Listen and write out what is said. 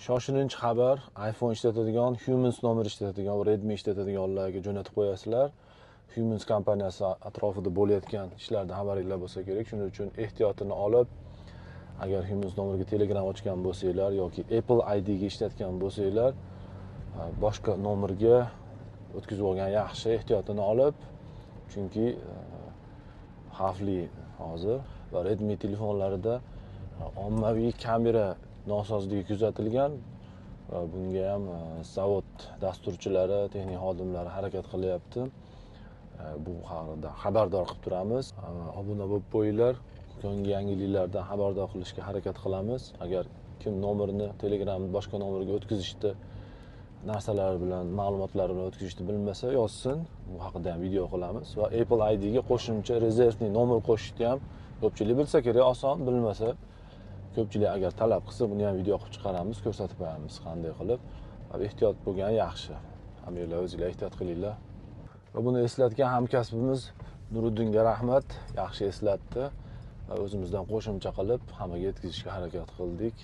Shoshilinch xabar, iPhone ishlatadigan, Humans nomer ishlatadigan va Redmi ishlatadiganlarga jo'natib qo'yasizlar. Humans kompaniyasi atrofida bo'layotgan ishlardan xabaringlar bo'lsa kerak. Shuning uchun ehtiyotini olib, agar Humans nomeriga Telegram ochgan bo'lsanglar yoki Apple ID ga ishlatgan bo'lsanglar, boshqa nomerga o'tkazib olgan yaxshi, ehtiyotini olib, chunki xavfli hozir va Redmi telefonlarida ommaviy kamera nosozligi kuzatilgan va bunga ham zavod dasturchilari, texnik xodimlari harakat qilyapti. Bu haqida xabardor qilib turamiz. Obuna bo'lib qo'yinglar. So'nggi yangiliklardan xabardor qilishga harakat qilamiz. Agar kim nomerni Telegramni boshqa nomerga o'tkazishni narsalar bilan, ma'lumotlar bilan o'tkazishni bilmasa, yozsin. Bu haqida ham video qilamiz va Apple ID ga qo'shimcha rezervni nomer qo'shishni ham ko'pchilik bilsa kerak, oson, bilmasa ko'pchilik agar talab qilsa, buni ham video qilib chiqaramiz, ko'rsatib qo'yamiz qanday qilib. Ehtiyot bo'lgan yaxshi. Hammalar o'zingizlar ehtiyot qilinglar. Va buni eslatgan hamkasbimiz Nuriddinga rahmat, yaxshi eslatdi. O'zimizdan qo'shimcha qilib hammaga yetkazishga harakat qildik.